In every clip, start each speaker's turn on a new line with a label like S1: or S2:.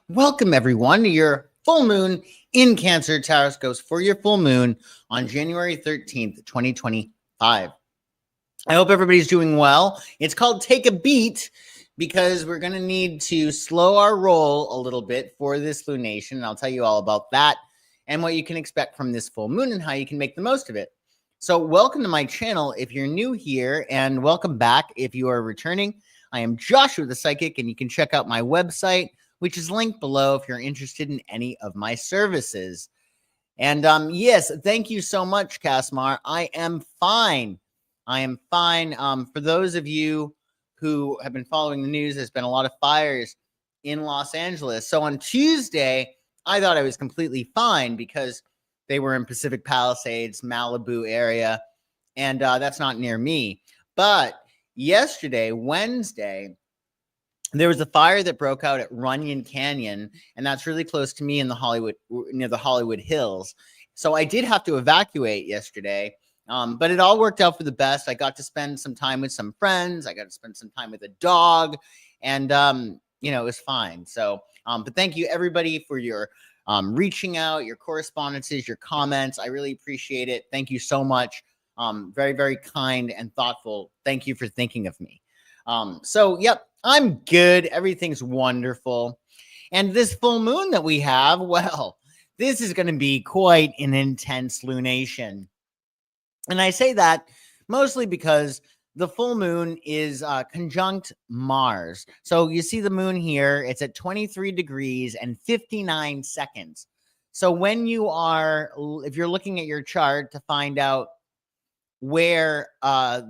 S1: Welcome, everyone, to your full moon in Cancer Tarotscopes for your full moon on January 13th, 2025. I hope everybody's doing well. It's called Take a Beat because we're going to need to slow our roll a little bit for this lunation. And I'll tell you all about that and what you can expect from this full moon and how you can make the most of it. So welcome to my channel if you're new here, and welcome back if you are returning. I am Joshua the Psychic, and you can check out my website, which is linked below if you're interested in any of my services. And yes, thank you so much, Casmar. I am fine. I am fine. For those of you who have been following the news, there's been a lot of fires in Los Angeles. So on Tuesday, I thought I was completely fine because they were in Pacific Palisades, Malibu area, and that's not near me. But yesterday, Wednesday, there was a fire that broke out at Runyon Canyon, and that's really close to me in the near the Hollywood Hills. So I did have to evacuate yesterday, but it all worked out for the best. I got to spend some time with some friends. I got to spend some time with a dog, and it was fine. So, but thank you everybody for your reaching out, your correspondences, your comments. I really appreciate it. Thank you so much. Very, very kind and thoughtful. Thank you for thinking of me. So, yep, I'm good. Everything's wonderful. And this full moon that we have, well, this is going to be quite an intense lunation. And I say that mostly because the full moon is conjunct Mars. So you see the moon here, it's at 23 degrees and 59 seconds. So when you are, if you're looking at your chart to find out where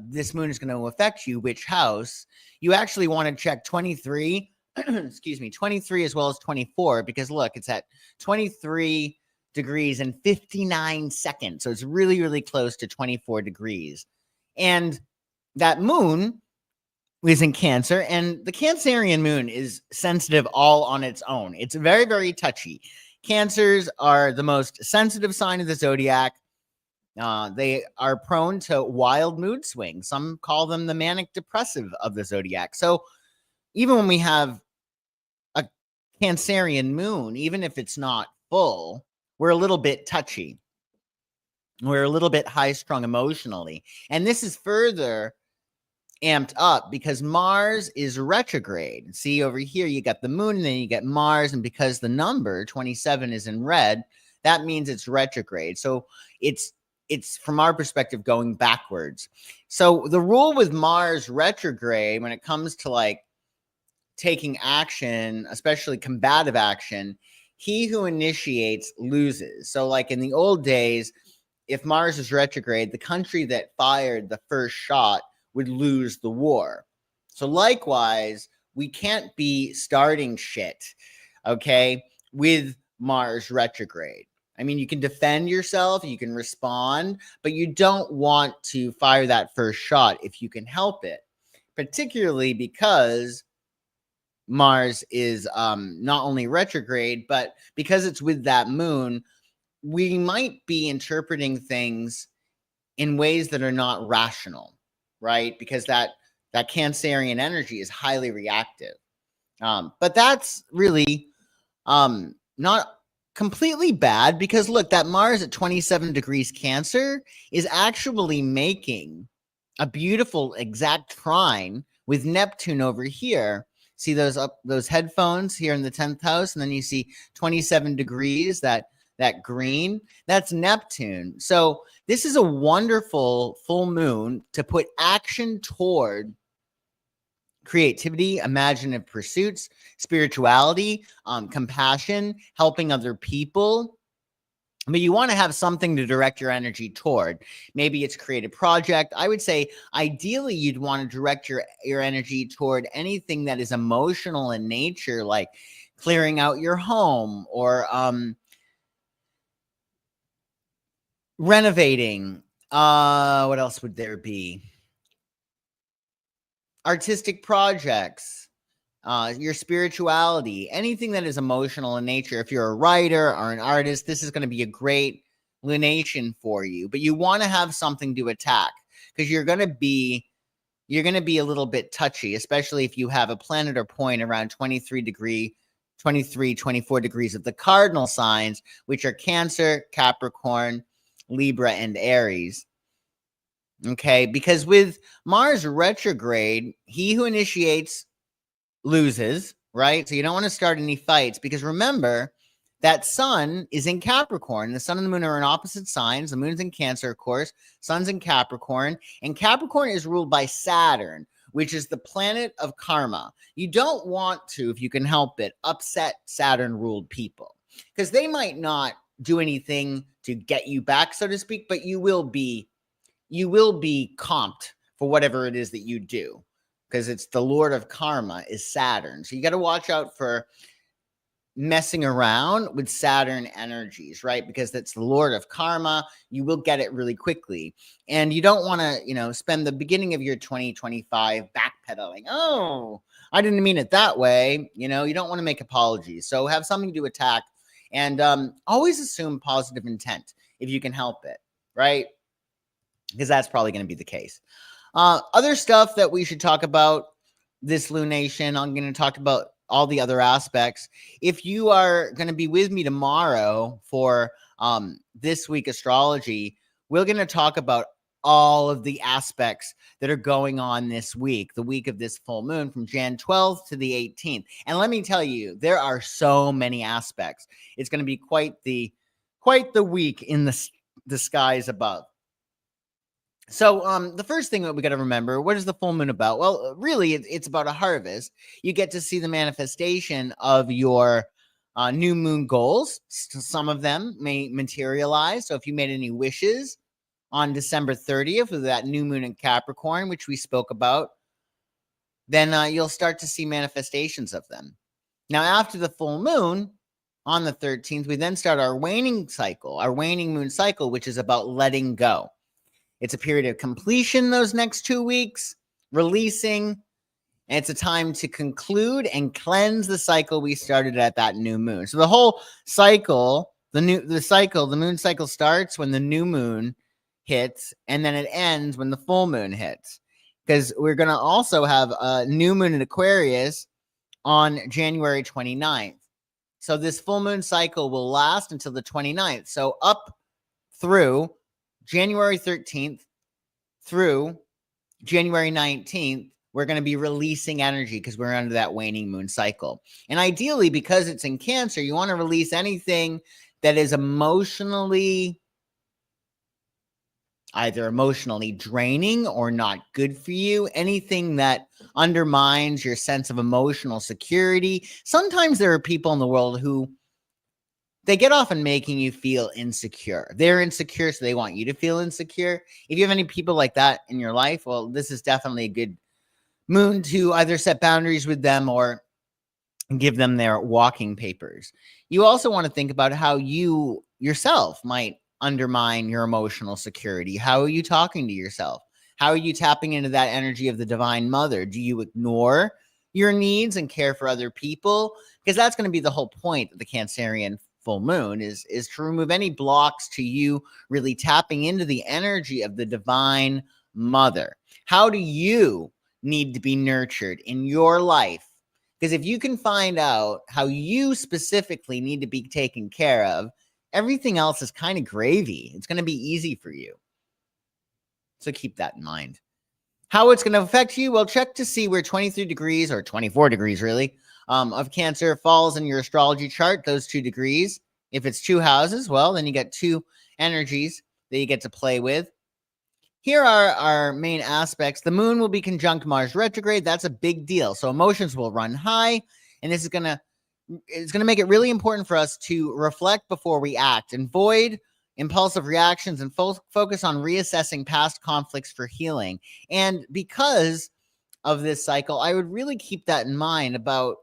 S1: this moon is going to affect you, which house, you actually want to check 23, excuse me, 23 as well as 24, because look, it's at 23 degrees and 59 seconds. So it's really, really close to 24 degrees. And that moon is in Cancer, and the Cancerian moon is sensitive all on its own. It's very, very touchy. Cancers are the most sensitive sign of the zodiac. They are prone to wild mood swings. Some call them the manic depressive of the zodiac. So even when we have a Cancerian moon, even if it's not full, we're a little bit touchy. We're a little bit high strung emotionally. And this is further amped up because Mars is retrograde. See over here, you got the moon, and then you get Mars. And because the number 27 is in red, that means it's retrograde. So it's from our perspective going backwards. So the rule with Mars retrograde when it comes to like taking action, especially combative action, he who initiates loses. So like in the old days, if Mars is retrograde, the country that fired the first shot would lose the war. So likewise, we can't be starting shit, okay, with Mars retrograde. I mean, you can defend yourself, you can respond, but you don't want to fire that first shot if you can help it, particularly because Mars is not only retrograde, but because it's with that moon, we might be interpreting things in ways that are not rational, right? Because that Cancerian energy is highly reactive. But that's really not completely bad, because look, that Mars at 27 degrees Cancer is actually making a beautiful exact trine with Neptune over here. See those headphones here in the 10th house, and then you see 27 degrees, that green, that's Neptune. So this is a wonderful full moon to put action toward creativity, imaginative pursuits, spirituality, compassion, helping other people. But you want to have something to direct your energy toward. Maybe it's a creative project. I would say ideally you'd want to direct your energy toward anything that is emotional in nature, like clearing out your home or renovating. What else would there be? Artistic projects, your spirituality, anything that is emotional in nature. If you're a writer or an artist, this is going to be a great lunation for you. But you want to have something to attack, because you're going to be a little bit touchy, especially if you have a planet or point around 23 degree 23, 24 degrees of the cardinal signs, which are Cancer, Capricorn, Libra, and Aries. Okay, because with Mars retrograde, he who initiates loses, right? So you don't want to start any fights, because remember that Sun is in Capricorn. The Sun and the Moon are in opposite signs. The Moon's in Cancer, of course. Sun's in Capricorn, and Capricorn is ruled by Saturn, which is the planet of karma. You don't want to, if you can help it, upset Saturn-ruled people, because they might not do anything to get you back, so to speak, but you will be comped for whatever it is that you do, because it's the Lord of karma is Saturn. So you got to watch out for messing around with Saturn energies, right? Because that's the Lord of karma. You will get it really quickly. And you don't want to, spend the beginning of your 2025 backpedaling. Oh, I didn't mean it that way. You don't want to make apologies. So have something to attack, and always assume positive intent if you can help it, right? Because that's probably going to be the case. Other stuff that we should talk about this lunation, I'm going to talk about all the other aspects. If you are going to be with me tomorrow for this week astrology, we're going to talk about all of the aspects that are going on this week, the week of this full moon from Jan 12th to the 18th. And let me tell you, there are so many aspects. It's going to be quite the week in the skies above. So the first thing that we got to remember, what is the full moon about? Well, really, it's about a harvest. You get to see the manifestation of your new moon goals. Some of them may materialize. So if you made any wishes on December 30th with that new moon in Capricorn, which we spoke about, then you'll start to see manifestations of them. Now, after the full moon on the 13th, we then start our waning moon cycle, which is about letting go. It's a period of completion those next 2 weeks, releasing, and it's a time to conclude and cleanse the cycle we started at that new moon. So the whole cycle, the moon cycle starts when the new moon hits, and then it ends when the full moon hits. Because we're going to also have a new moon in Aquarius on January 29th. So this full moon cycle will last until the 29th. So up through January 13th through January 19th, we're going to be releasing energy because we're under that waning moon cycle. And ideally, because it's in Cancer, you want to release anything that is either emotionally draining or not good for you, anything that undermines your sense of emotional security. Sometimes there are people in the world who they get off on making you feel insecure. They're insecure, so they want you to feel insecure. If you have any people like that in your life, well, this is definitely a good moon to either set boundaries with them or give them their walking papers. You also want to think about how you yourself might undermine your emotional security. How are you talking to yourself? How are you tapping into that energy of the Divine Mother? Do you ignore your needs and care for other people? Because that's going to be the whole point of the Cancerian full moon is to remove any blocks to you really tapping into the energy of the Divine Mother. How do you need to be nurtured in your life? Because if you can find out how you specifically need to be taken care of, everything else is kind of gravy. It's going to be easy for you. So keep that in mind. How it's going to affect you? Well, check to see where 23 degrees or 24 degrees really of Cancer falls in your astrology chart, those 2 degrees. If it's 2 houses, well, then you get 2 energies that you get to play with. Here are our main aspects. The moon will be conjunct Mars retrograde. That's a big deal. So emotions will run high, and this is it's going to make it really important for us to reflect before we act and avoid impulsive reactions and focus on reassessing past conflicts for healing. And because of this cycle, I would really keep that in mind about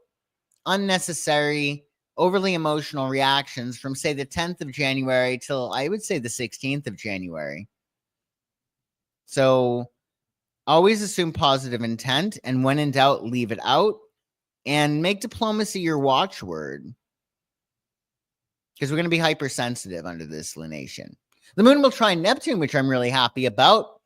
S1: unnecessary, overly emotional reactions from, say, the 10th of January till I would say the 16th of January. So always assume positive intent, and when in doubt, leave it out, and make diplomacy your watchword, because we're going to be hypersensitive under this lunation. The moon will trine Neptune, which I'm really happy about.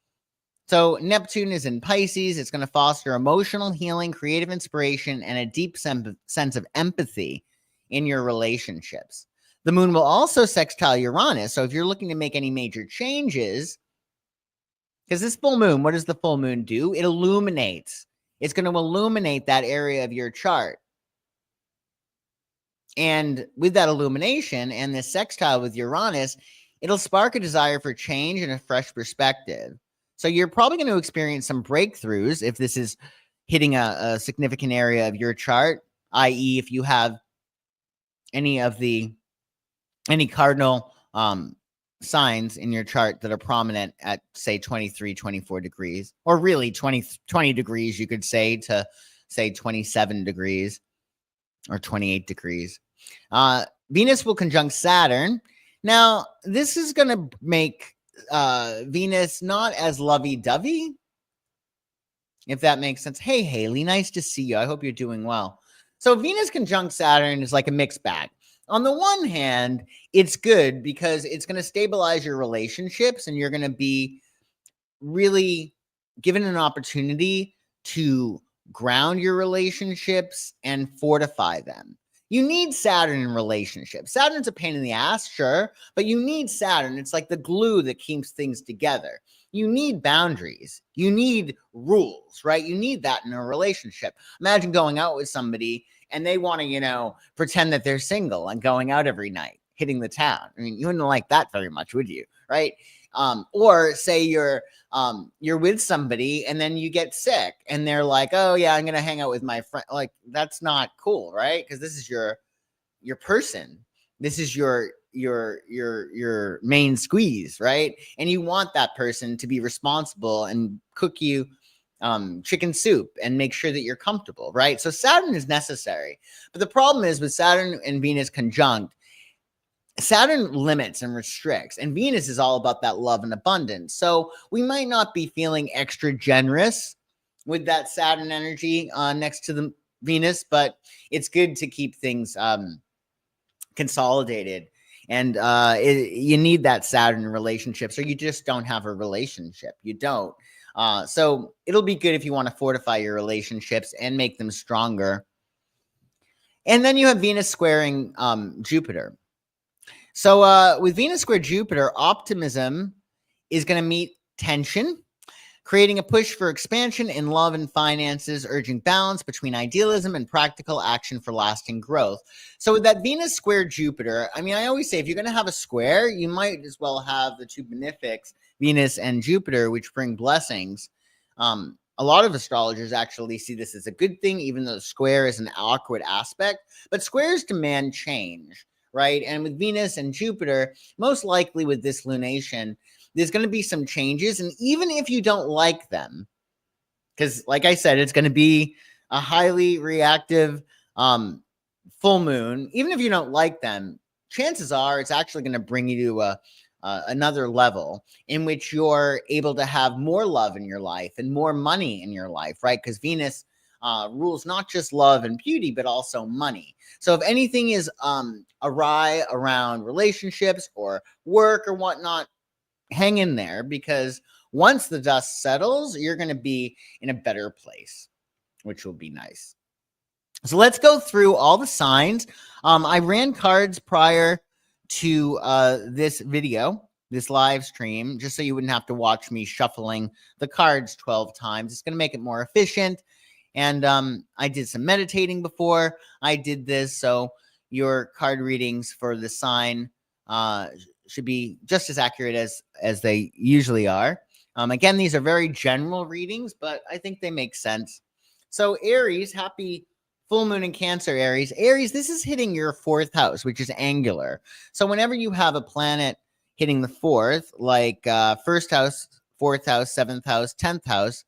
S1: So Neptune is in Pisces. It's going to foster emotional healing, creative inspiration, and a deep sense of empathy in your relationships. The moon will also sextile Uranus. So if you're looking to make any major changes, because this full moon, what does the full moon do? It illuminates. It's going to illuminate that area of your chart. And with that illumination and this sextile with Uranus, it'll spark a desire for change and a fresh perspective. So you're probably going to experience some breakthroughs if this is hitting a significant area of your chart, i.e. if you have any cardinal signs in your chart that are prominent at, say, 23, 24 degrees, or really 20 degrees, you could say, to say 27 degrees or 28 degrees. Venus will conjunct Saturn. Now, this is going to make Venus not as lovey-dovey, if that makes sense. Hey, Haley, nice to see you. I hope you're doing well. So Venus conjunct Saturn is like a mixed bag. On the one hand, it's good because it's going to stabilize your relationships and you're going to be really given an opportunity to ground your relationships and fortify them. You need Saturn in relationships. Saturn's a pain in the ass, sure, but you need Saturn. It's like the glue that keeps things together. You need boundaries. You need rules, right? You need that in a relationship. Imagine going out with somebody and they want to, pretend that they're single and going out every night, hitting the town. I mean, you wouldn't like that very much, would you? Right? Or say you're with somebody and then you get sick and they're like, oh yeah, I'm going to hang out with my friend. Like, that's not cool, right? Because this is your person. This is your main squeeze, right? And you want that person to be responsible and cook you chicken soup and make sure that you're comfortable, right? So Saturn is necessary. But the problem is with Saturn and Venus conjunct, Saturn limits and restricts, and Venus is all about that love and abundance. So we might not be feeling extra generous with that Saturn energy next to the Venus, but it's good to keep things consolidated. And you need that Saturn in relationships, or you just don't have a relationship. You don't. So it'll be good if you want to fortify your relationships and make them stronger. And then you have Venus squaring Jupiter. So with Venus square Jupiter, optimism is going to meet tension, creating a push for expansion in love and finances, urging balance between idealism and practical action for lasting growth. So with that Venus square Jupiter, I mean, I always say if you're going to have a square, you might as well have the two benefics, Venus and Jupiter, which bring blessings. A lot of astrologers actually see this as a good thing, even though the square is an awkward aspect. But squares demand change, right? And with Venus and Jupiter, most likely with this lunation, there's going to be some changes. And even if you don't like them, because like I said, it's going to be a highly reactive full moon. Even if you don't like them, chances are it's actually going to bring you to another level in which you're able to have more love in your life and more money in your life, right? Because Venus rules not just love and beauty, but also money. So if anything is awry around relationships or work or whatnot, hang in there, because once the dust settles, you're going to be in a better place, which will be nice. So let's go through all the signs. I ran cards prior to this video, this live stream, just so you wouldn't have to watch me shuffling the cards 12 times. It's going to make it more efficient. And I did some meditating before I did this, so your card readings for the sign should be just as accurate as they usually are. Again, these are very general readings, but I think they make sense. So Aries, happy full moon in Cancer, Aries. Aries, this is hitting your fourth house, which is angular. So whenever you have a planet hitting the fourth, like first house, fourth house, seventh house, 10th house,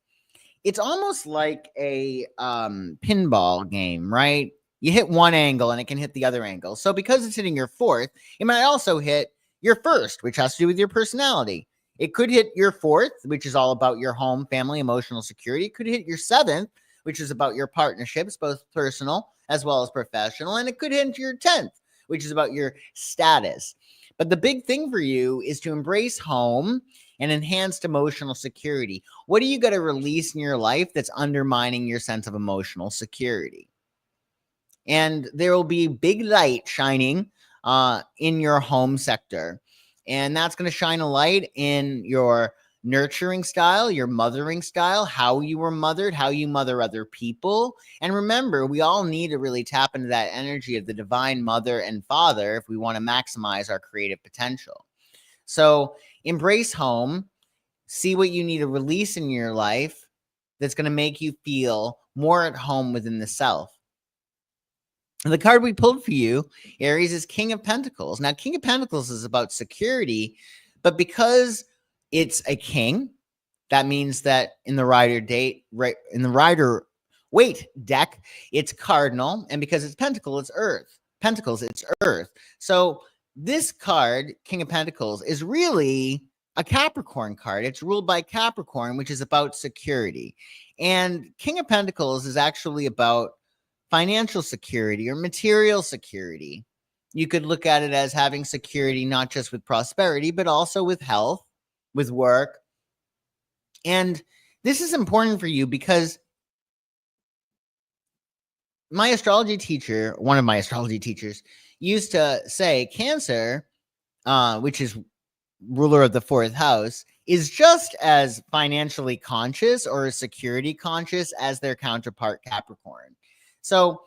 S1: it's almost like a pinball game, right? You hit one angle and it can hit the other angle. So because it's hitting your fourth, it might also hit your first, which has to do with your personality. It could hit your fourth, which is all about your home, family, emotional security. It could hit your seventh, which is about your partnerships, both personal as well as professional. And it could hit your 10th, which is about your status. But the big thing for you is to embrace home and enhanced emotional security. What do you got to release in your life that's undermining your sense of emotional security? and there will be big light shining in your home sector. And that's going to shine a light in your nurturing style, your mothering style, how you were mothered, how you mother other people. And remember, we all need to really tap into that energy of the divine mother and father if we want to maximize our creative potential. So embrace home, see what you need to release in your life that's going to make you feel more at home within the self. And the card we pulled for you, Aries, is King of Pentacles. Now, King of Pentacles is about security, but because it's a king, that means that in the Rider Waite deck, it's cardinal, and because it's Pentacle, it's Earth. Pentacles, it's Earth. So this card, King of Pentacles, is really a Capricorn card. It's ruled by Capricorn, which is about security. And King of Pentacles is actually about financial security or material security. You could look at it as having security, not just with prosperity, but also with health, with work. And this is important for you because my astrology teacher, one of my astrology teachers, used to say Cancer, which is ruler of the fourth house, is just as financially conscious or security conscious as their counterpart Capricorn. So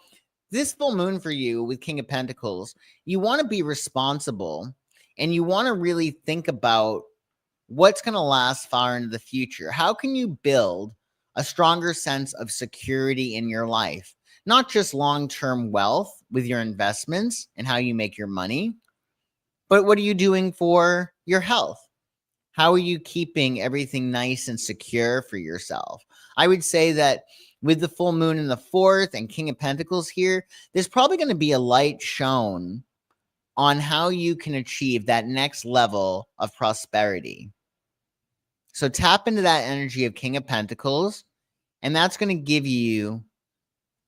S1: this full moon for you with King of Pentacles, you want to be responsible and you want to really think about what's going to last far into the future. How can you build a stronger sense of security in your life? Not just long-term wealth with your investments and how you make your money, but what are you doing for your health? How are you keeping everything nice and secure for yourself? I would say that with the full moon in the fourth and King of Pentacles here, there's probably going to be a light shown on how you can achieve that next level of prosperity. So tap into that energy of King of Pentacles, and that's going to give you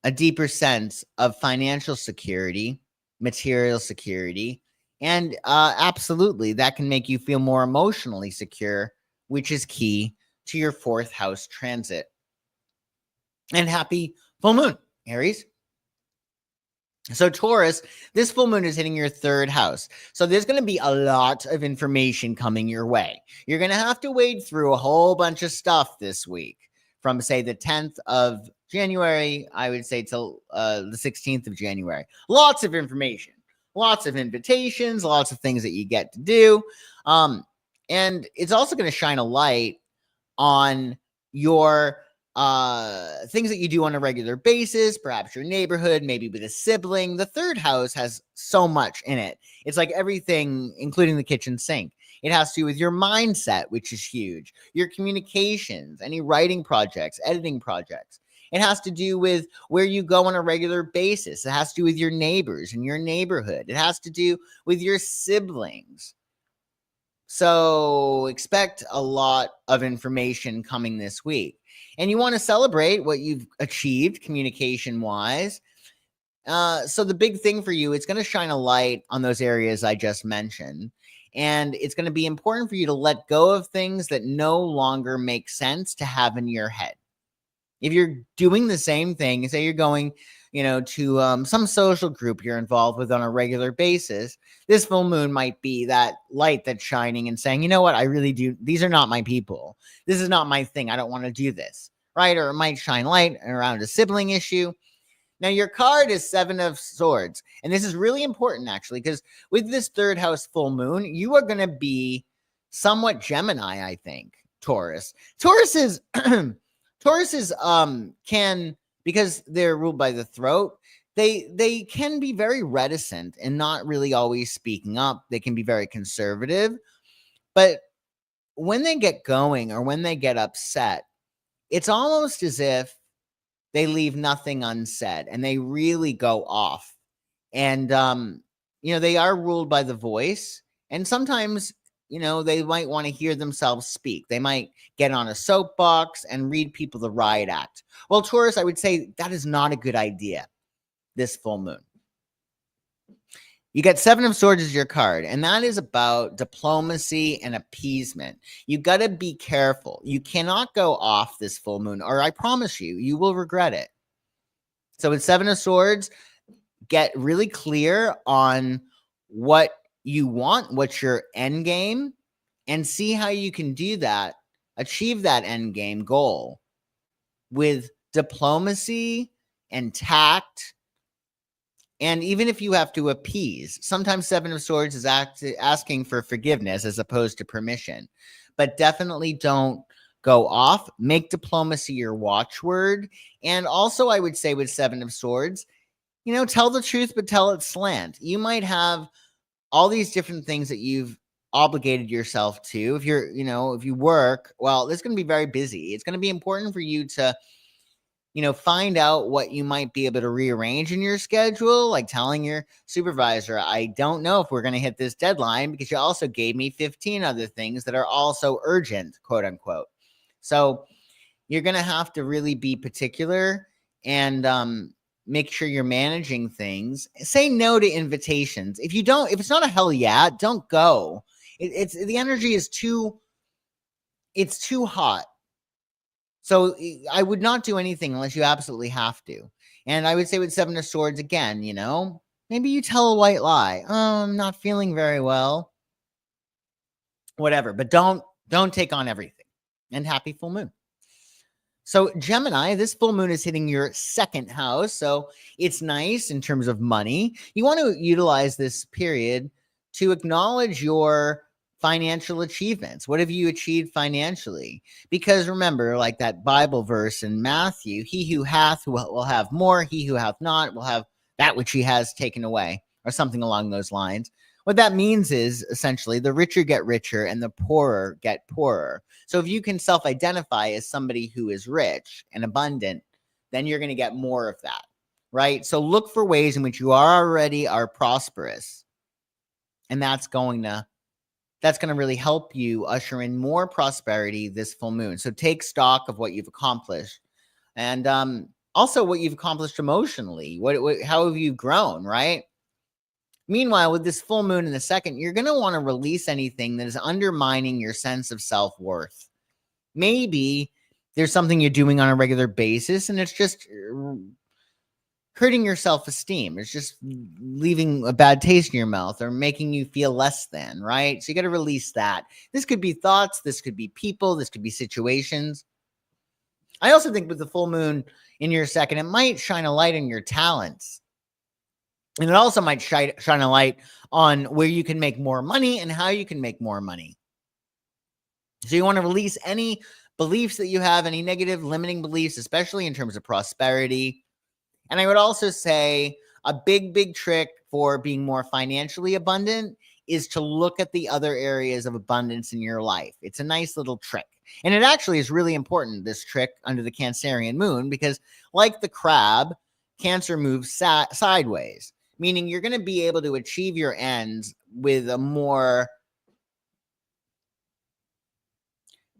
S1: a deeper sense of financial security, material security, and absolutely, that can make you feel more emotionally secure, which is key to your fourth house transit. And happy full moon, Aries. So Taurus, this full moon is hitting your third house. So there's going to be a lot of information coming your way. You're going to have to wade through a whole bunch of stuff this week from, say, the 10th of January, I would say, till the 16th of January. Lots of information, lots of invitations, lots of things that you get to do. And it's also going to shine a light on your things that you do on a regular basis, perhaps your neighborhood, maybe with a sibling. The third house has so much in it. It's like everything, including the kitchen sink. It has to do with your mindset, which is huge, your communications, any writing projects, editing projects. It has to do with where you go on a regular basis. It has to do with your neighbors and your neighborhood. It has to do with your siblings. So expect a lot of information coming this week. And you want to celebrate what you've achieved communication-wise. So the big thing for you, it's going to shine a light on those areas I just mentioned. And it's going to be important for you to let go of things that no longer make sense to have in your head. If you're doing the same thing, say you're going, to some social group you're involved with on a regular basis, this full moon might be that light that's shining and saying, you know what, I really do. These are not my people. This is not my thing. I don't want to do this, right? Or it might shine light around a sibling issue. Now, your card is Seven of Swords. And this is really important, actually, because with this third house full moon, you are going to be somewhat Gemini, I think, Taurus. Taurus can, because they're ruled by the throat, they can be very reticent and not really always speaking up. They can be very conservative. But when they get going or when they get upset, it's almost as if they leave nothing unsaid and they really go off. And, they are ruled by the voice. And sometimes, they might want to hear themselves speak. They might get on a soapbox and read people the riot act. Well, Taurus, I would say that is not a good idea this full moon. You get Seven of Swords as your card, and that is about diplomacy and appeasement. You got to be careful. You cannot go off this full moon, or I promise you, you will regret it. So with Seven of Swords, get really clear on what you want, what's your end game, and see how you can do that, achieve that end game goal with diplomacy and tact. And even if you have to appease, sometimes Seven of Swords is asking for forgiveness as opposed to permission. But definitely don't go off. Make diplomacy your watchword. And also, I would say with Seven of Swords, tell the truth, but tell it slant. You might have all these different things that you've obligated yourself to. If if you work, well, it's going to be very busy. It's going to be important for you to find out what you might be able to rearrange in your schedule, like telling your supervisor, I don't know if we're going to hit this deadline because you also gave me 15 other things that are also urgent, quote unquote. So you're going to have to really be particular and make sure you're managing things. Say no to invitations. If it's not a hell yeah, don't go. It's the energy is too hot. So I would not do anything unless you absolutely have to. And I would say with Seven of Swords, again, maybe you tell a white lie. Oh, I'm not feeling very well. Whatever. But don't take on everything. And happy full moon. So Gemini, this full moon is hitting your second house. So it's nice in terms of money. You want to utilize this period to acknowledge your financial achievements. What have you achieved financially? Because remember, like that Bible verse in Matthew, he who hath will have more, he who hath not will have that which he has taken away, or something along those lines. What that means is essentially the richer get richer and the poorer get poorer. So if you can self-identify as somebody who is rich and abundant, then you're going to get more of that, right? So look for ways in which you already are prosperous. And that's going to really help you usher in more prosperity this full moon. So take stock of what you've accomplished and also what you've accomplished emotionally. How have you grown, right? Meanwhile, with this full moon in the second, you're going to want to release anything that is undermining your sense of self-worth. Maybe there's something you're doing on a regular basis and it's just hurting your self-esteem. It's just leaving a bad taste in your mouth or making you feel less than, right? So you got to release that. This could be thoughts. This could be people. This could be situations. I also think with the full moon in your second, it might shine a light on your talents. And it also might shine a light on where you can make more money and how you can make more money. So you want to release any beliefs that you have, any negative limiting beliefs, especially in terms of prosperity. And I would also say a big trick for being more financially abundant is to look at the other areas of abundance in your life. It's a nice little trick. And it actually is really important, this trick under the Cancerian moon, because like the crab, Cancer moves sideways, meaning you're going to be able to achieve your ends with a more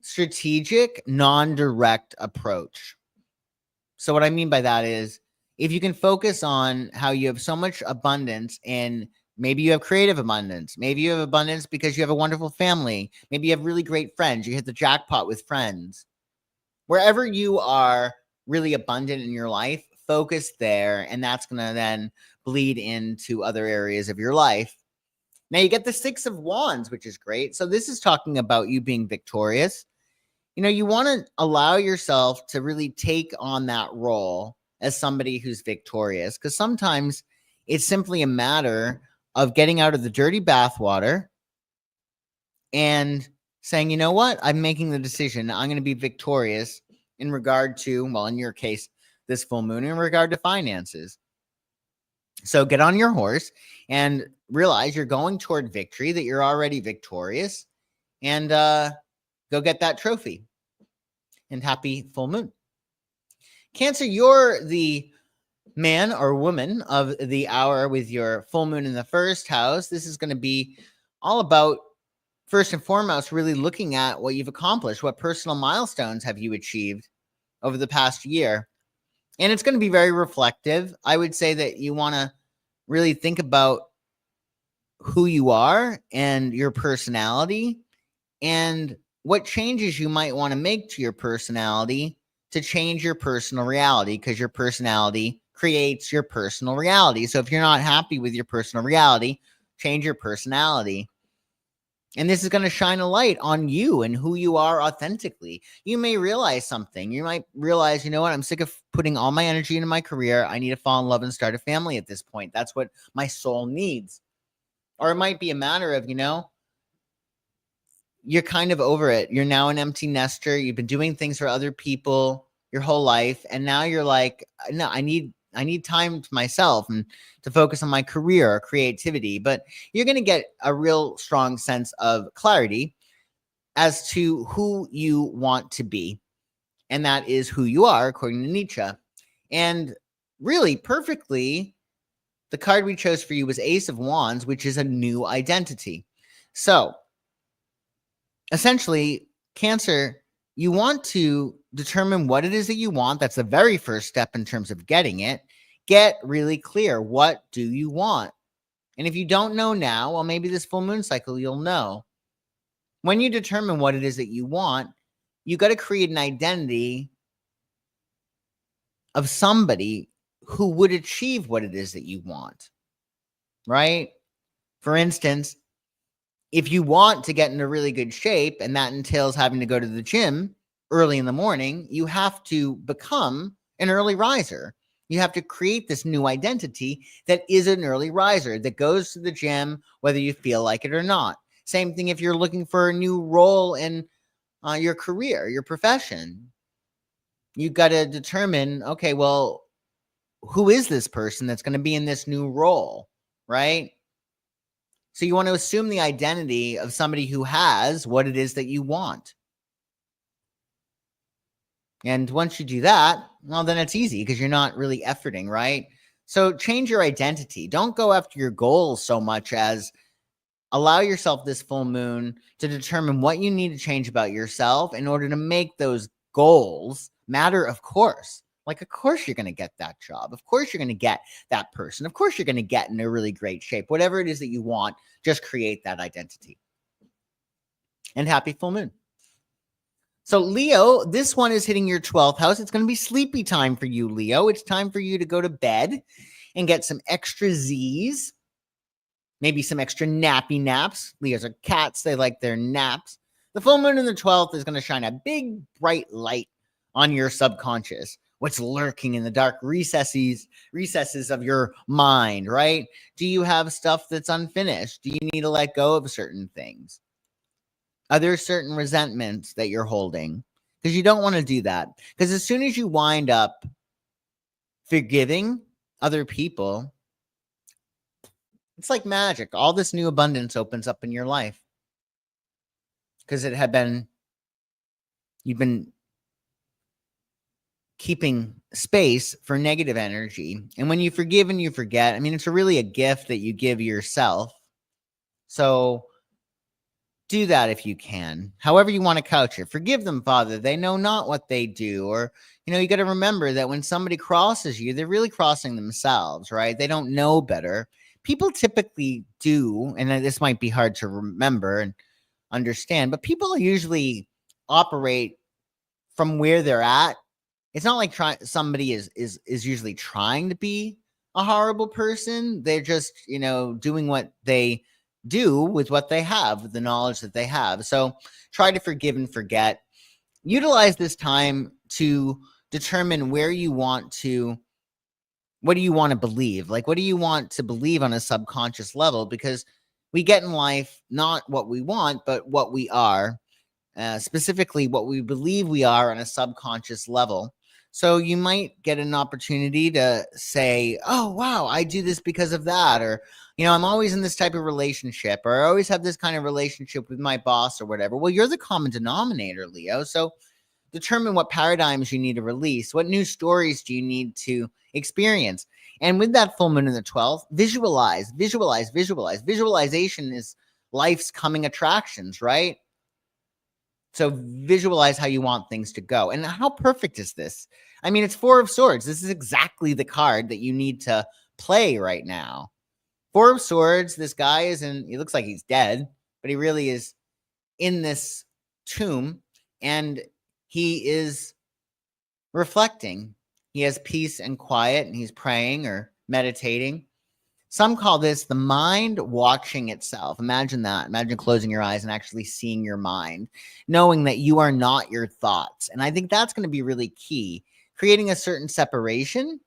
S1: strategic, non-direct approach. So what I mean by that is if you can focus on how you have so much abundance and maybe you have creative abundance, maybe you have abundance because you have a wonderful family, maybe you have really great friends, you hit the jackpot with friends. Wherever you are really abundant in your life, focus there, and that's going to then bleed into other areas of your life. Now you get the Six of Wands, which is great. So this is talking about you being victorious. You want to allow yourself to really take on that role as somebody who's victorious, because sometimes it's simply a matter of getting out of the dirty bathwater and saying, you know what, I'm making the decision. I'm going to be victorious in regard to, well, in your case, this full moon, in regard to finances. So get on your horse and realize you're going toward victory, that you're already victorious, and go get that trophy. And happy full moon. Cancer, you're the man or woman of the hour with your full moon in the first house. This is going to be all about, first and foremost, really looking at what you've accomplished. What personal milestones have you achieved over the past year? And it's going to be very reflective. I would say that you want to really think about who you are and your personality and what changes you might want to make to your personality to change your personal reality, because your personality creates your personal reality. So if you're not happy with your personal reality, change your personality. And this is going to shine a light on you and who you are authentically. You may realize something. You might realize, you know what? I'm sick of putting all my energy into my career. I need to fall in love and start a family at this point. That's what my soul needs. Or it might be a matter of, you're kind of over it. You're now an empty nester. You've been doing things for other people your whole life. And now you're like, no, I need time to myself and to focus on my career or creativity. But you're going to get a real strong sense of clarity as to who you want to be. And that is who you are, according to Nietzsche. And really, perfectly, the card we chose for you was Ace of Wands, which is a new identity. So, essentially, Cancer, you want to determine what it is that you want. That's the very first step in terms of getting it. Get really clear. What do you want? And if you don't know now, well, maybe this full moon cycle, you'll know. When you determine what it is that you want, you got to create an identity of somebody who would achieve what it is that you want, right? For instance, if you want to get into really good shape and that entails having to go to the gym early in the morning, you have to become an early riser. You have to create this new identity that is an early riser that goes to the gym, whether you feel like it or not. Same thing if you're looking for a new role in your career, your profession. You got to determine, okay, well, who is this person that's going to be in this new role, right? So you want to assume the identity of somebody who has what it is that you want. And once you do that, well, then it's easy because you're not really efforting, right? So change your identity. Don't go after your goals so much as allow yourself this full moon to determine what you need to change about yourself in order to make those goals matter, of course. Like, of course, you're going to get that job. Of course, you're going to get that person. Of course, you're going to get in a really great shape. Whatever it is that you want, just create that identity. And happy full moon. So, Leo, this one is hitting your 12th house. It's going to be sleepy time for you, Leo. It's time for you to go to bed and get some extra Z's. Maybe some extra nappy naps. Leos are cats. They like their naps. The full moon in the 12th is going to shine a big, bright light on your subconscious. What's lurking in the dark recesses of your mind, right? Do you have stuff that's unfinished? Do you need to let go of certain things? Are there certain resentments that you're holding? Because you don't want to do that. Because as soon as you wind up forgiving other people, it's like magic. All this new abundance opens up in your life. Because you've been keeping space for negative energy. And when you forgive and you forget, I mean, it's really a gift that you give yourself. So do that if you can. However you want to couch it. Forgive them, Father. They know not what they do. Or, you got to remember that when somebody crosses you, they're really crossing themselves, right? They don't know better. People typically do, and this might be hard to remember and understand, but people usually operate from where they're at. It's not like somebody is usually trying to be a horrible person. They're just, doing what they do with what they have, with the knowledge that they have. So try to forgive and forget. Utilize this time to determine what do you want to believe? Like, what do you want to believe on a subconscious level? Because we get in life not what we want, but what we are, specifically what we believe we are on a subconscious level. So you might get an opportunity to say, oh, wow, I do this because of that. Or, I'm always in this type of relationship, or I always have this kind of relationship with my boss or whatever. Well, you're the common denominator, Leo. So determine what paradigms you need to release. What new stories do you need to experience? And with that full moon in the 12th, visualize. Visualization is life's coming attractions, right? So visualize how you want things to go. And how perfect is this? I mean, it's Four of Swords. This is exactly the card that you need to play right now. Four of Swords, this guy he looks like he's dead, but he really is in this tomb, and he is reflecting. He has peace and quiet, and he's praying or meditating. Some call this the mind watching itself. Imagine that. Imagine closing your eyes and actually seeing your mind, knowing that you are not your thoughts. And I think that's going to be really key, creating a certain separation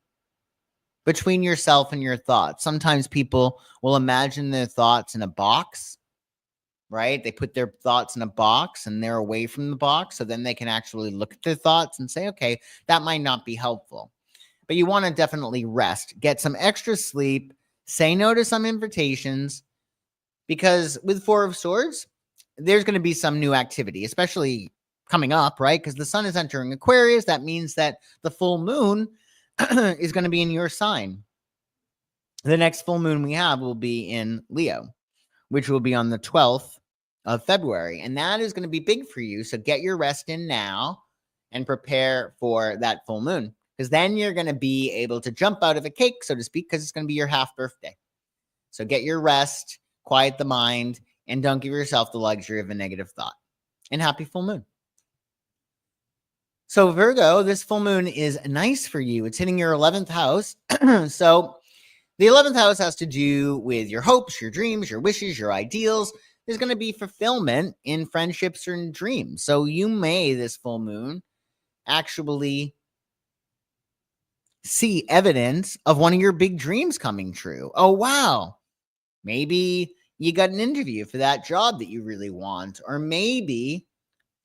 S1: between yourself and your thoughts. Sometimes people will imagine their thoughts in a box, right? They put their thoughts in a box and they're away from the box. So then they can actually look at their thoughts and say, okay, that might not be helpful. But you want to definitely rest, get some extra sleep, say no to some invitations, because with Four of Swords, there's going to be some new activity, especially coming up, right? Because the sun is entering Aquarius. That means that the full moon is going to be in your sign. The next full moon we have will be in Leo, which will be on the 12th of February. And that is going to be big for you. So get your rest in now and prepare for that full moon, because then you're going to be able to jump out of a cake, so to speak, because it's going to be your half birthday. So get your rest, quiet the mind, and don't give yourself the luxury of a negative thought. And happy full moon. So Virgo, this full moon is nice for you. It's hitting your 11th house. So the 11th house has to do with your hopes, your dreams, your wishes, your ideals. There's going to be fulfillment in friendships and dreams. So you may, this full moon, actually see evidence of one of your big dreams coming true. Oh, wow. Maybe you got an interview for that job that you really want, or maybe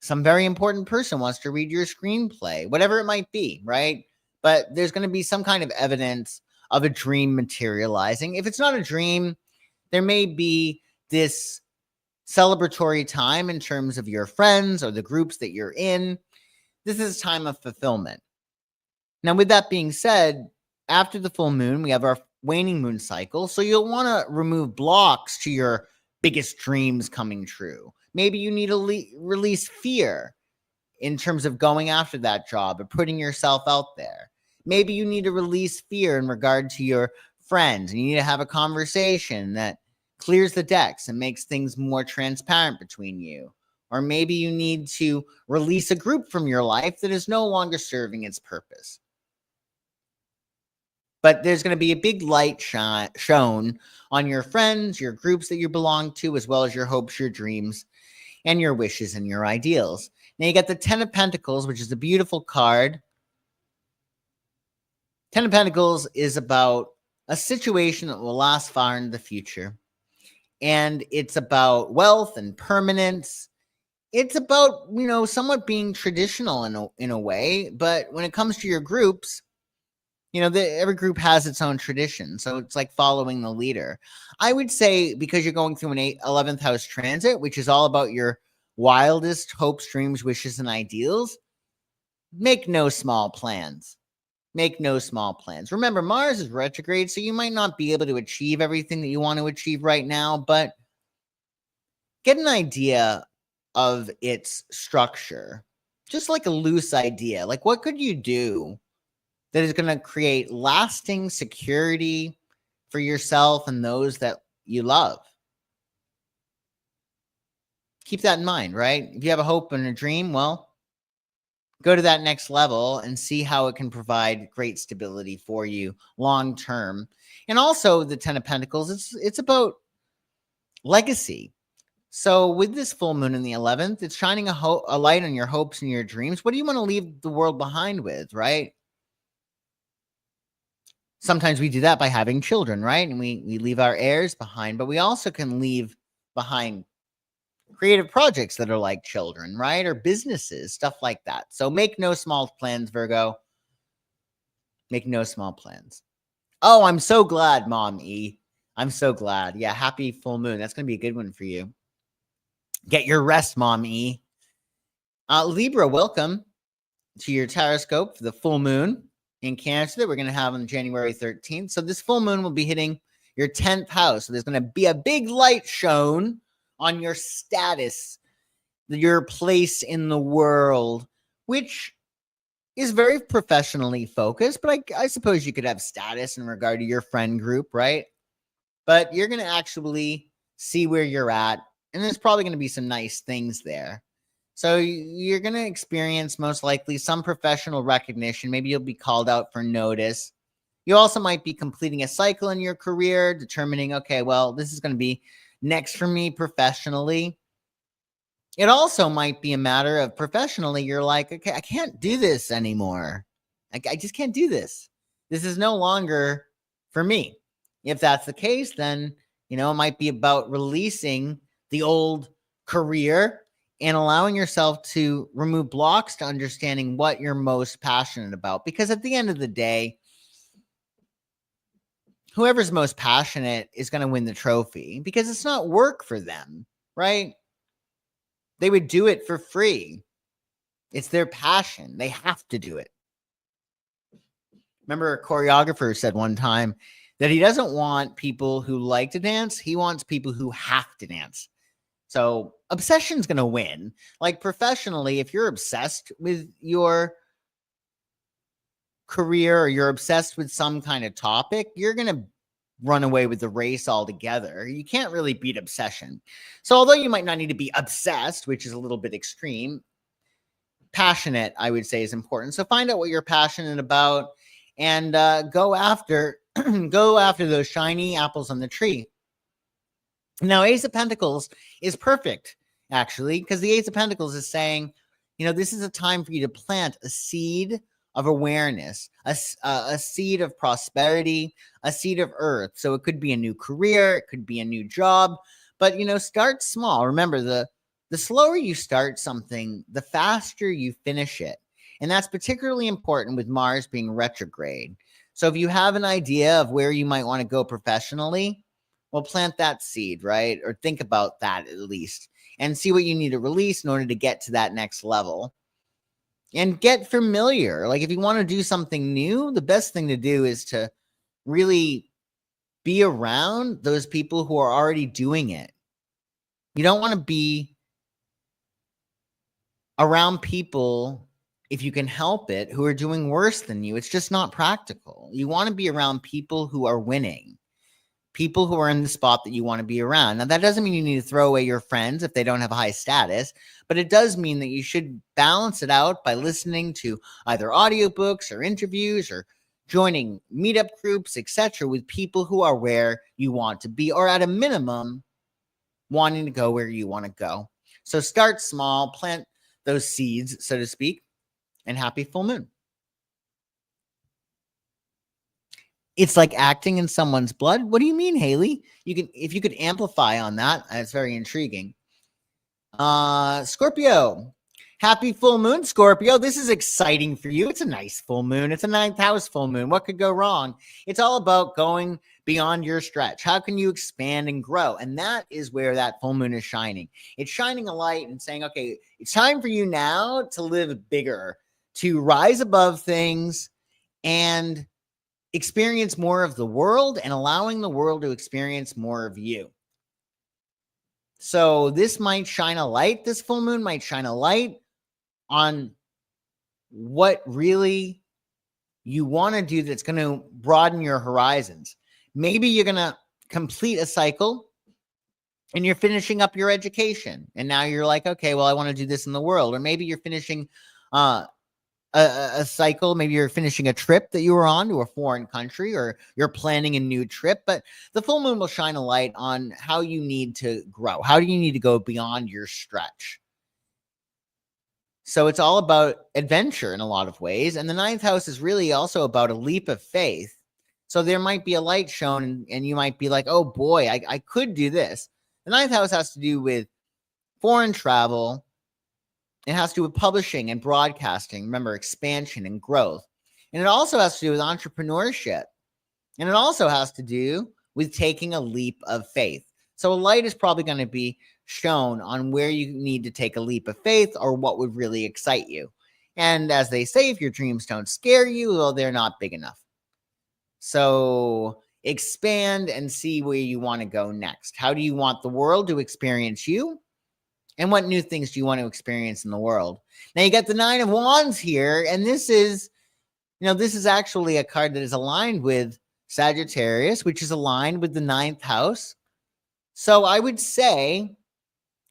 S1: some very important person wants to read your screenplay, whatever it might be, right? But there's going to be some kind of evidence of a dream materializing. If it's not a dream, there may be this celebratory time in terms of your friends or the groups that you're in. This is a time of fulfillment. Now, with that being said, after the full moon, we have our waning moon cycle. So you'll want to remove blocks to your biggest dreams coming true. Maybe you need to release fear in terms of going after that job or putting yourself out there. Maybe you need to release fear in regard to your friends, and you need to have a conversation that clears the decks and makes things more transparent between you. Or maybe you need to release a group from your life that is no longer serving its purpose. But there's going to be a big light shown on your friends, your groups that you belong to, as well as your hopes, your dreams, and your wishes and your ideals. Now you got the 10 of Pentacles, which is a beautiful card. 10 of Pentacles is about a situation that will last far into the future. And it's about wealth and permanence. It's about, somewhat being traditional in a way. But when it comes to your groups, every group has its own tradition. So it's like following the leader. I would say, because you're going through an 11th house transit, which is all about your wildest hopes, dreams, wishes, and ideals, make no small plans. Make no small plans. Remember, Mars is retrograde, so you might not be able to achieve everything that you want to achieve right now, but get an idea of its structure. Just like a loose idea. Like, what could you do that is going to create lasting security for yourself and those that you love? Keep that in mind, right? If you have a hope and a dream, well, go to that next level and see how it can provide great stability for you long term. And also the 10 of Pentacles, it's about legacy. So with this full moon in the 11th, it's shining a light on your hopes and your dreams. What do you want to leave the world behind with, right? Sometimes we do that by having children, right? And we leave our heirs behind, but we also can leave behind creative projects that are like children, right? Or businesses, stuff like that. So make no small plans, Virgo. Make no small plans. Oh, I'm so glad, Mom E. I'm so glad. Yeah, happy full moon. That's going to be a good one for you. Get your rest, Mom E. Libra, welcome to your Tarotscope for the full moon in Cancer that we're going to have on January 13th. So this full moon will be hitting your 10th house. So there's going to be a big light shown on your status, your place in the world, which is very professionally focused, but I suppose you could have status in regard to your friend group, right? But you're going to actually see where you're at, and there's probably going to be some nice things there. So you're going to experience most likely some professional recognition. Maybe you'll be called out for notice. You also might be completing a cycle in your career, determining, okay, well, this is going to be next for me professionally. It also might be a matter of professionally, you're like, okay, I can't do this anymore. I just can't do this. This is no longer for me. If that's the case, then, it might be about releasing the old career and allowing yourself to remove blocks to understanding what you're most passionate about. Because at the end of the day, whoever's most passionate is going to win the trophy because it's not work for them, right? They would do it for free. It's their passion. They have to do it. Remember, a choreographer said one time that he doesn't want people who like to dance. He wants people who have to dance. So obsession's going to win. Like professionally, if you're obsessed with your career or you're obsessed with some kind of topic, you're going to run away with the race altogether. You can't really beat obsession. So although you might not need to be obsessed, which is a little bit extreme, passionate, I would say, is important. So find out what you're passionate about and go after those shiny apples on the tree. Now, Ace of Pentacles is perfect, actually, because the Ace of Pentacles is saying, this is a time for you to plant a seed of awareness, a seed of prosperity, a seed of earth. So it could be a new career, it could be a new job, but, start small. Remember, the slower you start something, the faster you finish it. And that's particularly important with Mars being retrograde. So if you have an idea of where you might want to go professionally, well, plant that seed, right? Or think about that at least and see what you need to release in order to get to that next level. And get familiar. Like if you want to do something new, the best thing to do is to really be around those people who are already doing it. You don't want to be around people, if you can help it, who are doing worse than you. It's just not practical. You want to be around people who are winning, people who are in the spot that you want to be around. Now, that doesn't mean you need to throw away your friends if they don't have a high status, but it does mean that you should balance it out by listening to either audiobooks or interviews or joining meetup groups, etc., with people who are where you want to be, or at a minimum, wanting to go where you want to go. So start small, plant those seeds, so to speak, and happy full moon. It's like acting in someone's blood. What do you mean, Haley? If you could amplify on that, that's very intriguing. Scorpio, happy full moon, Scorpio. This is exciting for you. It's a nice full moon. It's a 9th house full moon. What could go wrong? It's all about going beyond your stretch. How can you expand and grow? And that is where that full moon is shining. It's shining a light and saying, okay, it's time for you now to live bigger, to rise above things and experience more of the world and allowing the world to experience more of you. So this might shine a light. This full moon might shine a light on what really you want to do that's going to broaden your horizons. Maybe you're going to complete a cycle and you're finishing up your education. And now you're like, okay, well, I want to do this in the world. Or maybe you're finishing a cycle. Maybe you're finishing a trip that you were on to a foreign country, or you're planning a new trip. But the full moon will shine a light on how you need to grow. How do you need to go beyond your stretch? So it's all about adventure in a lot of ways. And the 9th house is really also about a leap of faith. So there might be a light shown and you might be like, oh boy, I could do this. The 9th house has to do with foreign travel. It has to do with publishing and broadcasting. Remember, expansion and growth. And it also has to do with entrepreneurship. And it also has to do with taking a leap of faith. So a light is probably going to be shown on where you need to take a leap of faith or what would really excite you. And as they say, if your dreams don't scare you, well, they're not big enough. So expand and see where you want to go next. How do you want the world to experience you? And what new things do you want to experience in the world? Now you got the 9 of Wands here, and this is actually a card that is aligned with Sagittarius, which is aligned with the 9th house. So I would say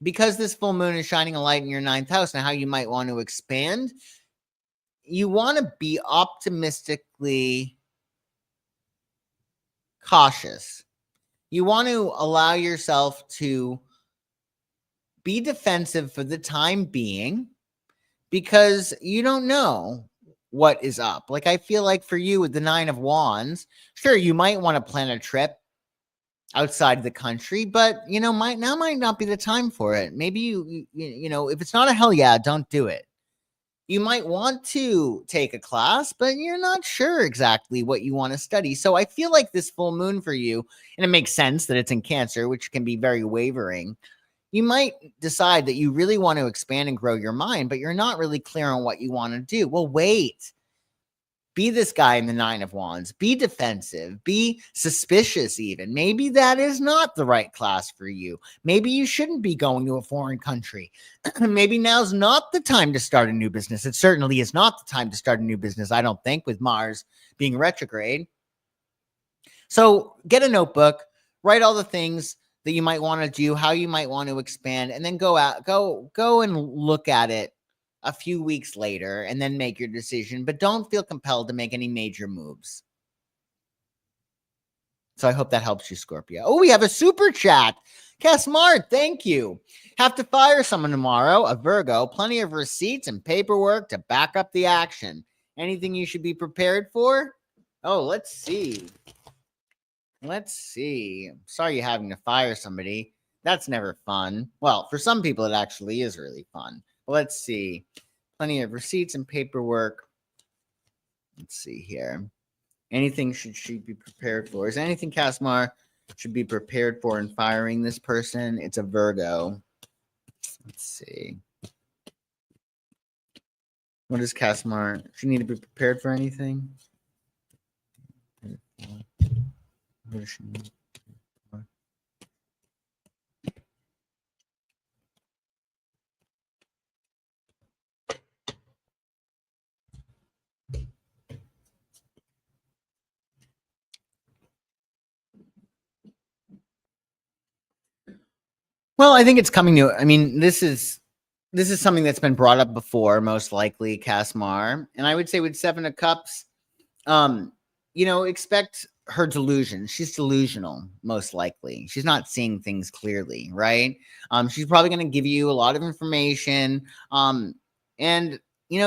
S1: because this full moon is shining a light in your 9th house and how you might want to expand, you want to be optimistically cautious. You want to allow yourself to be defensive for the time being because you don't know what is up. Like, I feel like for you with the 9 of Wands, sure, you might want to plan a trip outside the country, but might not be the time for it. Maybe you if it's not a hell yeah, don't do it. You might want to take a class, but you're not sure exactly what you want to study. So I feel like this full moon for you, and it makes sense that it's in Cancer, which can be very wavering. You might decide that you really want to expand and grow your mind, but you're not really clear on what you want to do. Well, wait. Be this guy in the 9 of Wands. Be defensive. Be suspicious even. Maybe that is not the right class for you. Maybe you shouldn't be going to a foreign country. Maybe now's not the time to start a new business. It certainly is not the time to start a new business, I don't think, with Mars being retrograde. So get a notebook. Write all the things that you might want to do, how you might want to expand, and then go and look at it a few weeks later and then make your decision, but don't feel compelled to make any major moves. So I hope that helps you, Scorpio. Oh, we have a super chat. Casmart, thank you. Have to fire someone tomorrow, a Virgo, plenty of receipts and paperwork to back up the action. Anything you should be prepared for? Oh, let's see. Sorry you're having to fire somebody. That's never fun. Well, for some people, it actually is really fun. Let's see. Plenty of receipts and paperwork. Let's see here. Anything should she be prepared for? Is there anything Casmar should be prepared for in firing this person? It's a Virgo. Let's see. What does Casmar? She need to be prepared for anything? What does she need? Well, I think it's coming to, I mean, this is something that's been brought up before, most likely, Casmar. And I would say with 7 of Cups, expect her delusion. She's delusional, most likely. She's not seeing things clearly, right? She's probably going to give you a lot of information. And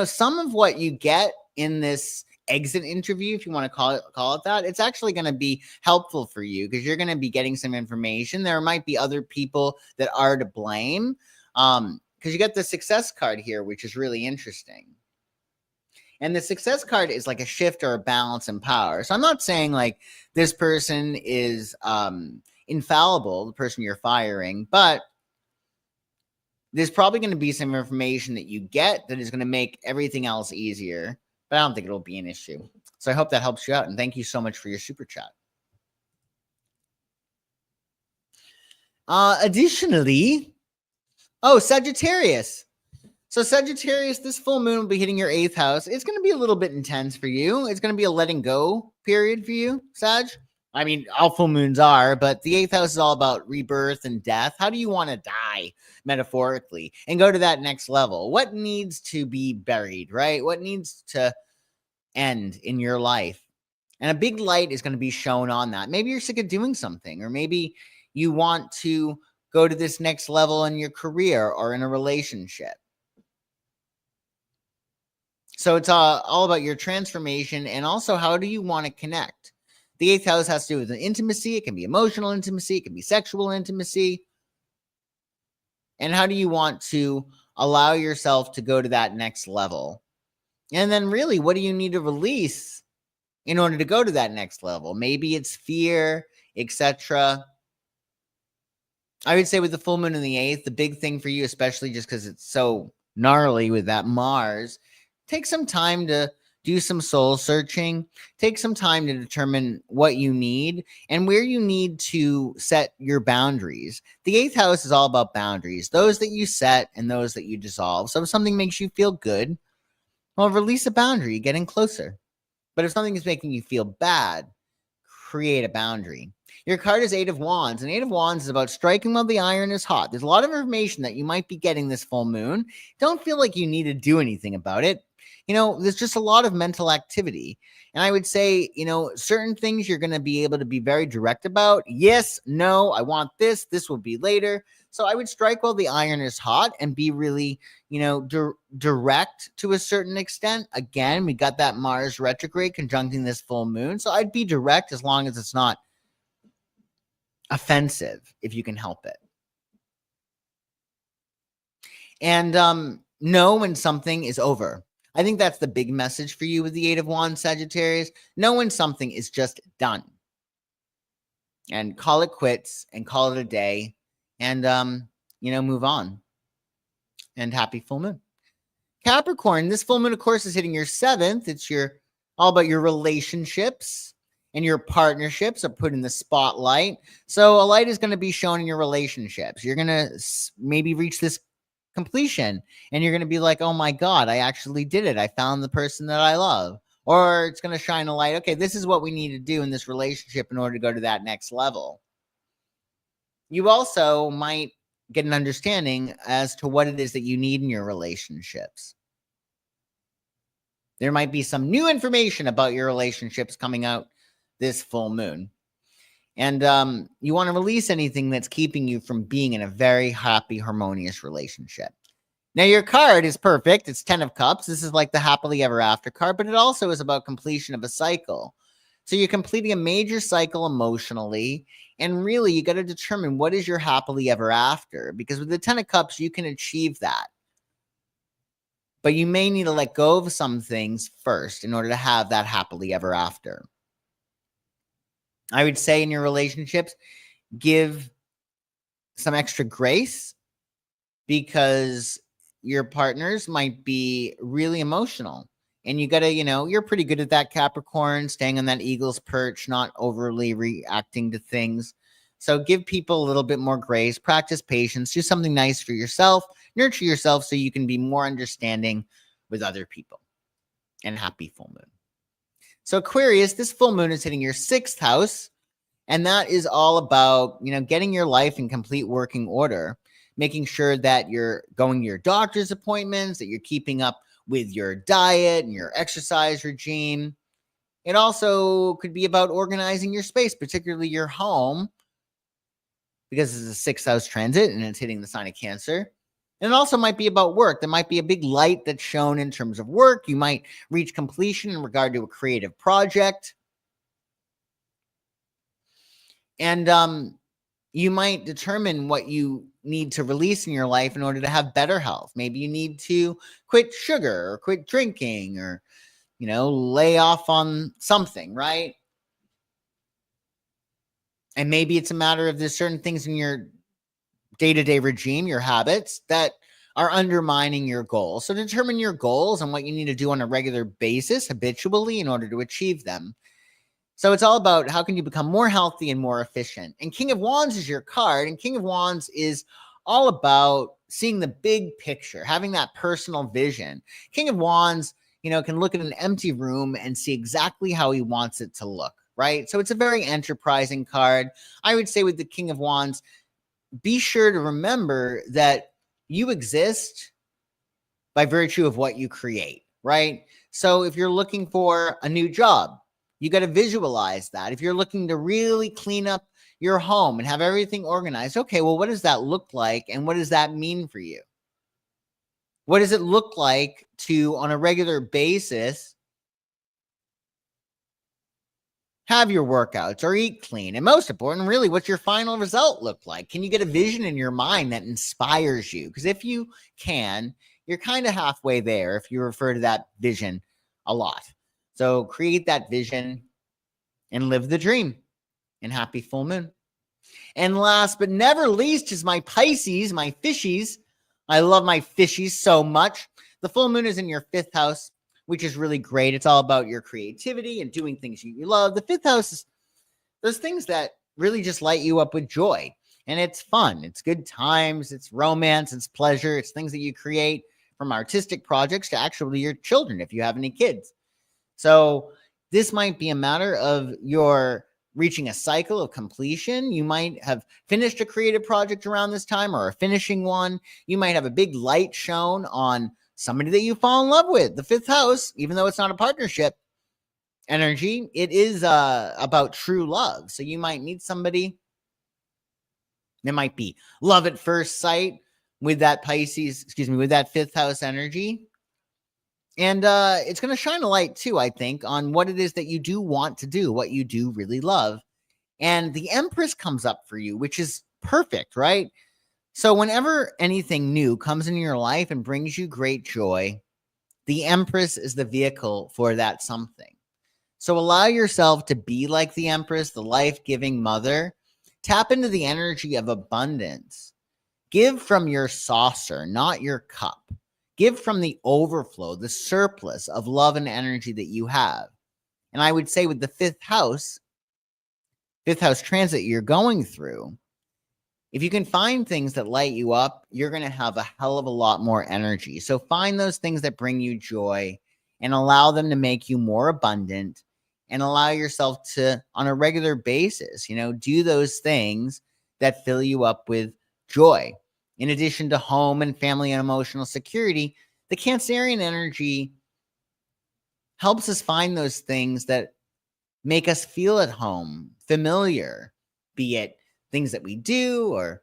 S1: some of what you get in this exit interview, if you want to call it that, it's actually going to be helpful for you because you're going to be getting some information. There might be other people that are to blame because you get the success card here, which is really interesting. And the success card is like a shift or a balance in power. So I'm not saying like this person is infallible, the person you're firing, but there's probably going to be some information that you get that is going to make everything else easier. But I don't think it'll be an issue. So I hope that helps you out. And thank you so much for your super chat. Additionally, Sagittarius. So Sagittarius, this full moon will be hitting your 8th house. It's going to be a little bit intense for you. It's going to be a letting go period for you, Sag. I mean, all full moons are, but the 8th house is all about rebirth and death. How do you want to die, metaphorically, and go to that next level? What needs to be buried, right? What needs to end in your life? And a big light is going to be shown on that. Maybe you're sick of doing something, or maybe you want to go to this next level in your career or in a relationship. So it's all about your transformation, and also how do you want to connect? The 8th house has to do with intimacy. It can be emotional intimacy. It can be sexual intimacy. And how do you want to allow yourself to go to that next level? And then really, what do you need to release in order to go to that next level? Maybe it's fear, etc. I would say with the full moon in the 8th, the big thing for you, especially just because it's so gnarly with that Mars, take some time to do some soul searching. Take some time to determine what you need and where you need to set your boundaries. The 8th house is all about boundaries, those that you set and those that you dissolve. So if something makes you feel good, well, release a boundary, getting closer. But if something is making you feel bad, create a boundary. Your card is Eight of Wands, and Eight of Wands is about striking while the iron is hot. There's a lot of information that you might be getting this full moon. Don't feel like you need to do anything about it. There's just a lot of mental activity. And I would say, certain things you're going to be able to be very direct about. Yes, no, I want this. This will be later. So I would strike while the iron is hot and be really, direct to a certain extent. Again, we got that Mars retrograde conjuncting this full moon. So I'd be direct as long as it's not offensive, if you can help it. And know when something is over. I think that's the big message for you with the Eight of Wands, Sagittarius. Know when something is just done. And call it quits and call it a day. And, move on. And happy full moon. Capricorn, this full moon, of course, is hitting your 7th. It's all about your relationships, and your partnerships are put in the spotlight. So a light is going to be shown in your relationships. You're going to maybe reach this completion, and you're going to be like, oh my God, I actually did it. I found the person that I love. Or it's going to shine a light. Okay, this is what we need to do in this relationship in order to go to that next level. You also might get an understanding as to what it is that you need in your relationships. There might be some new information about your relationships coming out this full moon. And you want to release anything that's keeping you from being in a very happy, harmonious relationship. Now, your card is perfect. It's 10 of Cups. This is like the happily ever after card, but it also is about completion of a cycle. So you're completing a major cycle emotionally. And really, you got to determine what is your happily ever after. Because with the 10 of Cups, you can achieve that. But you may need to let go of some things first in order to have that happily ever after. I would say in your relationships, give some extra grace, because your partners might be really emotional. And you got to, you're pretty good at that, Capricorn, staying on that eagle's perch, not overly reacting to things. So give people a little bit more grace, practice patience, do something nice for yourself, nurture yourself so you can be more understanding with other people. And happy full moon. So Aquarius, this full moon is hitting your 6th house. And that is all about, getting your life in complete working order, making sure that you're going to your doctor's appointments, that you're keeping up with your diet and your exercise regime. It also could be about organizing your space, particularly your home, because it's a 6th house transit and it's hitting the sign of Cancer. And it also might be about work. There might be a big light that's shown in terms of work. You might reach completion in regard to a creative project. And you might determine what you need to release in your life in order to have better health. Maybe you need to quit sugar or quit drinking or, lay off on something, right? And maybe it's a matter of there's certain things in your day-to-day regime, your habits, that are undermining your goals. So determine your goals and what you need to do on a regular basis, habitually, in order to achieve them. So it's all about how can you become more healthy and more efficient. And King of Wands is your card. And King of Wands is all about seeing the big picture, having that personal vision. King of Wands, can look at an empty room and see exactly how he wants it to look, right? So it's a very enterprising card. I would say with the King of Wands, be sure to remember that you exist by virtue of what you create, right? So if you're looking for a new job, you got to visualize that. If you're looking to really clean up your home and have everything organized, okay, well, what does that look like? And what does that mean for you? What does it look like to, on a regular basis, have your workouts or eat clean? And most important, really, what's your final result look like? Can you get a vision in your mind that inspires you? Because if you can, you're kind of halfway there if you refer to that vision a lot. So create that vision and live the dream. And happy full moon. And last but never least is my Pisces, my fishies. I love my fishies so much. The full moon is in your 5th house, which is really great. It's all about your creativity and doing things you love. The 5th house is those things that really just light you up with joy. And it's fun. It's good times. It's romance. It's pleasure. It's things that you create, from artistic projects to actually your children if you have any kids. So this might be a matter of your reaching a cycle of completion. You might have finished a creative project around this time or are finishing one. You might have a big light shown on somebody that you fall in love with. The fifth house, even though it's not a partnership energy, it is about true love. So you might meet somebody. There might be love at first sight with that Pisces, with that fifth house energy. And it's going to shine a light too, I think, on what it is that you do want to do, what you do really love. And the Empress comes up for you, which is perfect, right? So whenever anything new comes into your life and brings you great joy, the Empress is the vehicle for that something. So allow yourself to be like the Empress, the life-giving mother. Tap into the energy of abundance. Give from your saucer, not your cup. Give from the overflow, the surplus of love and energy that you have. And I would say with the fifth house transit you're going through, if you can find things that light you up, you're going to have a hell of a lot more energy. So find those things that bring you joy and allow them to make you more abundant, and allow yourself to, on a regular basis, do those things that fill you up with joy. In addition to home and family and emotional security, the Cancerian energy helps us find those things that make us feel at home, familiar, be it things that we do or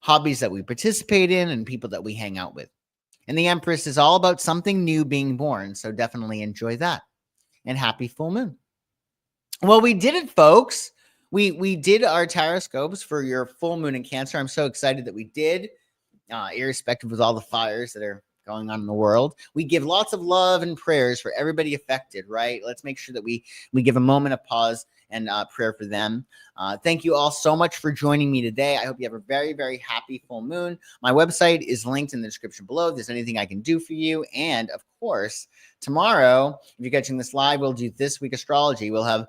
S1: hobbies that we participate in and people that we hang out with. And the Empress is all about something new being born, so definitely enjoy that. And happy full moon. Well, we did it, folks. We did our Tarotscopes for your full moon in Cancer. I'm so excited that we did, irrespective of all the fires that are going on in the world. We give lots of love and prayers for everybody affected, right? Let's make sure that we give a moment of pause and prayer for them. Thank you all so much for joining me today. I hope you have a very, very happy full moon. My website is linked in the description below if there's anything I can do for you. And of course, tomorrow, if you're catching this live, we'll do This Week Astrology. We'll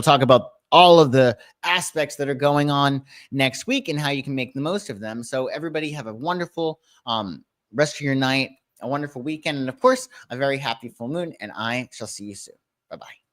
S1: talk about all of the aspects that are going on next week and how you can make the most of them. So everybody have a wonderful rest of your night, a wonderful weekend, and of course, a very happy full moon. And I shall see you soon. Bye-bye.